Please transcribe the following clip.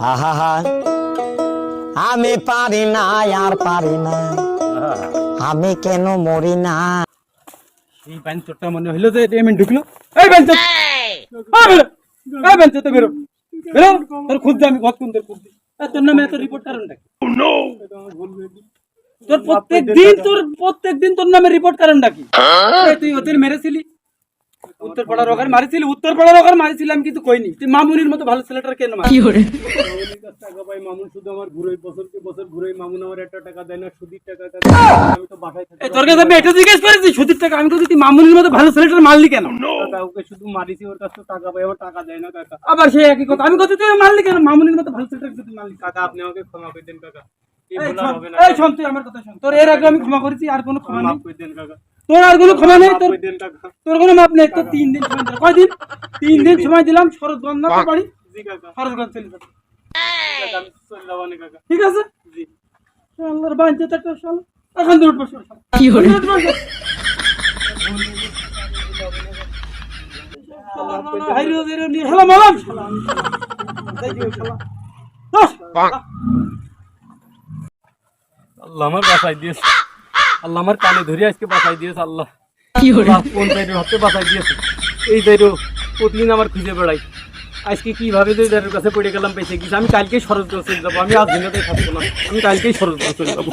আহা হা আমি পারি না আর পারি না, আমি কেন মরি না। এই বাঞ্চটা মনে হইলো যে এমন ঢুকলো। এই বাঞ্চ, এই বাঞ্চ তো বেরো বেরো, তোর খুঁজতে আমি কতক্ষণ তোর খুঁজছি। তোর নামে এত রিপোর্ট কারণ ডাকি? তোর প্রত্যেকদিন তোর নামে রিপোর্ট কারণ ডাকি? তুই ওদের মেরেছিলি, উত্তরপাড়ার ওখানে মারিছিলি, উত্তরপাড়ার ওখানে মারিছিলাম কিন্তু কইনি। তুই মামুনির মতো ভালো ছেলেটার কেন মারি? টাকা পাই মামুন, শুধু আমার ঘুরে বছরকে বছর ঘুরে মামুন আমার একটা টাকা দেয় না, সুদির টাকা দেয়। আমি তো বাসায় থাকি। তোর কাছে আমি এটা জিজ্ঞেস করেছি সুদির টাকা? আমি তো তুই মামুনির মতো ভালো ছেলেটার মারলি কেন? ওকে শুধু মারিছি, ওর কাছে টাকা পাই, আমার টাকা দেয় না কাকা। আবার সেই একই কথা, আমি কথা তুই মারলি কেন? মামুনির মতো ভালো ছেলেটাকে তুই মারলি। কাকা আপনি আমাকে ক্ষমা করে দেন কাকা। এই শোন, তুই আমার কথা শোন। তোর এর আগে আমি ক্ষমা করেছি, আর কোনো ক্ষমা নেই। তোর আর কোনো ক্ষমা নেই, তোর কোনো মাপ নেই। তোর 3 দিন সময় দিলাম। কয়দিন? 3 দিন সময় দিলাম। শরৎগঞ্জ না তোর বাড়ি? শরৎগঞ্জ চলে যাবে। ঠিক আছে? আল্লাহর বাঞ্চত একটা শাল। এখন দূর বসে কি হলো? হ্যালো মালাম, আল্লাহ আমার বাঁচাই দিয়েছে। আল্লাহ আমার কানে ধরে আজকে বাঁচাই দিয়েছে। আল্লাহ কোন দায়িত্ব হাতে বাঁচাই দিয়েছে। এই দায়িত্ব প্রতিদিন আমার খুঁজে বেড়াই। আজকে কিভাবে যে দায়িত্বের কাছে পড়ে গেলাম, পেয়েছে গেছি। আমি কালকেই শরৎগঞ্জ চলে যাবো। আমি আজ দিনটাই থাকবো না, আমি কালকেই শরৎগঞ্জ চলে যাবো।